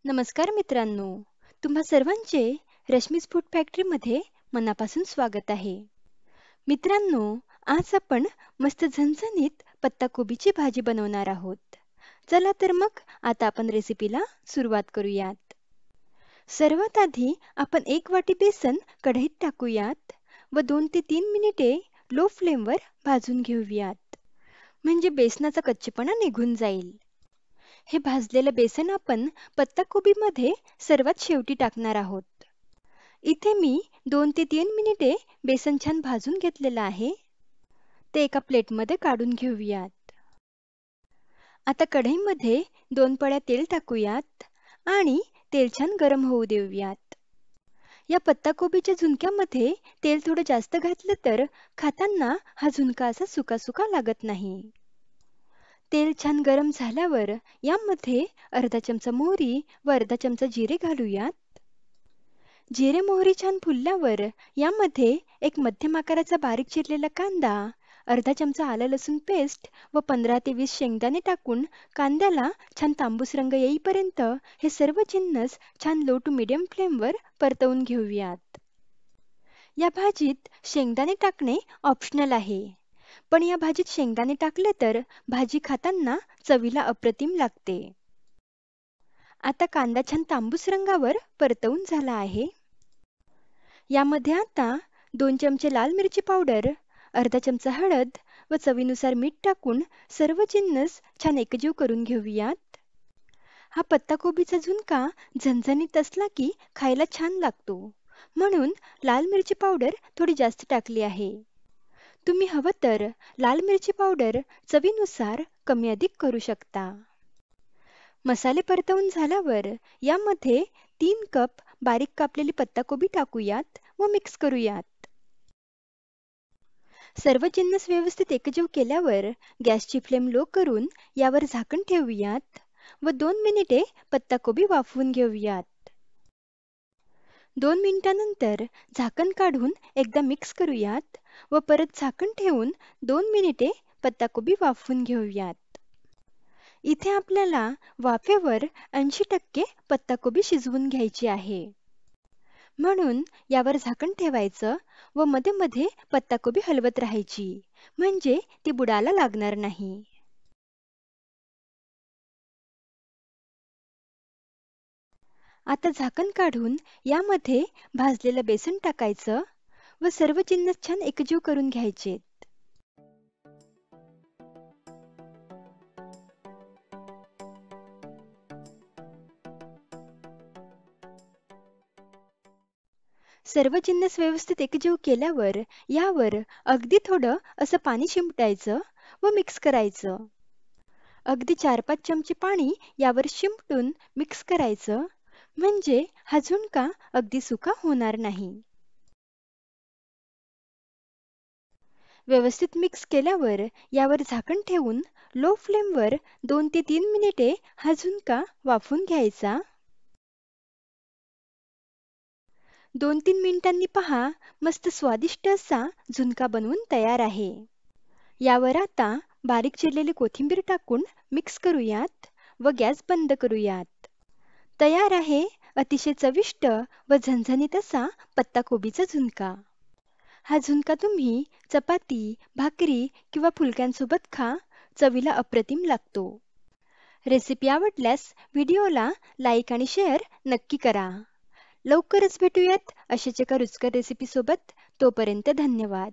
नमस्कार मित्रांनो, तुम्हा सर्वांचे रश्मीज फूड फॅक्टरीमध्ये मनापासून स्वागत आहे. मित्रांनो, आज आपण मस्त झणझणीत पत्ताकोबीची भाजी बनवणार आहोत. चला तर मग आता आपण रेसिपीला सुरुवात करूयात. सर्वात आधी आपण 1 वाटी बेसन कढईत टाकूयात व 2 ते 3 मिनिटे लो फ्लेमवर भाजून घेऊयात. म्हणजे बेसनाचा कच्चेपणा निघून जाईल. हे भाजलेलं बेसन आपण पत्ताकोबीमध्ये सर्वात शेवटी टाकणार आहोत. इथे मी 2 ते 3 मिनिटे बेसन छान भाजून घेतलेलं आहे. ते एका प्लेटमध्ये काढून घेऊयात. आता कढईमध्ये 2 पळ्या तेल टाकूयात आणि तेल छान गरम होऊ देऊयात. या पत्ताकोबीच्या झुणक्यामध्ये तेल थोडं जास्त घातलं तर खाताना हा झुणका असा सुका सुका लागत नाही. तेल छान गरम झाल्यावर यामध्ये अर्धा चमचा मोहरी व अर्धा चमचा जिरे घालूयात. जिरे मोहरी छान फुलल्यावर यामध्ये एक मध्यम आकाराचा बारीक चिरलेला कांदा, अर्धा चमचा आलं लसूण पेस्ट व 15 ते 20 शेंगदाणे टाकून कांद्याला छान तांबूस रंग येईपर्यंत हे सर्व जिन्नस छान लो टू मीडियम फ्लेमवर परतवून घेऊयात. या भाजीत शेंगदाणे टाकणे ऑप्शनल आहे. पण या भाजीत शेंगदाणे टाकले तर भाजी खाताना चवीला अप्रतिम लागते. आता कांदा छान तांबूस रंगावर परतवून झाला आहे. यामध्ये आता 2 चमचे लाल मिरची पावडर, अर्धा चमचा हळद व चवीनुसार मीठ टाकून सर्व जिन्नस छान एकजीव करून घेऊयात. हा पत्ताकोबीचा झुणका झणझणीत असला की खायला छान लागतो. म्हणून लाल मिरची पावडर थोडी जास्त टाकली आहे. तुम्ही हवं तर लाल मिरची पावडर चवीनुसार कमी अधिक करू शकता. मसाले परतवून झाल्यावर यामध्ये 3 कप बारीक कापलेली पत्ताकोबी टाकूयात व मिक्स करूयात. सर्व जिन्नस व्यवस्थित एकजीव केल्यावर गॅसची फ्लेम लो करून यावर झाकण ठेवूयात व 2 मिनिटे पत्ताकोबी वाफवून घेऊयात. 2 मिनिटांनंतर झाकण काढून एकदा मिक्स करूयात व परत झाकण ठेवून 2 मिनिटे पत्ताकोबी वाफवून घेऊयात. इथे आपल्याला वाफेवर 80% पत्ताकोबी शिजवून घ्यायची आहे. म्हणून यावर झाकण ठेवायचं व मध्ये मध्ये पत्ताकोबी हलवत राहायची, म्हणजे ती बुडाला लागणार नाही. आता झाकण काढून यामध्ये भाजलेलं बेसन टाकायचं व सर्व जिन्नस छान एकजीव करून घ्यायचे. सर्व जिन्नस व्यवस्थित एकजीव केल्यावर यावर अगदी थोडं असं पाणी शिंपडायचं व मिक्स करायचं. अगदी 4-5 चमचे पाणी यावर शिंपडून मिक्स करायचं, म्हणजे हा झुणका अगदी सुका होणार नाही. व्यवस्थित मिक्स केल्यावर यावर झाकण ठेवून लो फ्लेमवर 2 ते 3 मिनिटे हा झुणका वाफवून घ्यायचा. 2-3 मिनिटांनी पहा, मस्त स्वादिष्ट असा झुणका बनवून तयार आहे. यावर आता बारीक चिरलेली कोथिंबीर टाकून मिक्स करूयात व गॅस बंद करूयात. तयार आहे अतिशय चविष्ट व झणझणीत असा पत्ताकोबीचा झुणका. हा झुणका तुम्ही चपाती, भाकरी किंवा फुलक्यांसोबत खा, चवीला अप्रतिम लागतो. रेसिपी आवडल्यास व्हिडिओला लाईक आणि शेअर नक्की करा. लवकरच भेटूयात अशाच एका रुचकर रेसिपीसोबत. तोपर्यंत धन्यवाद.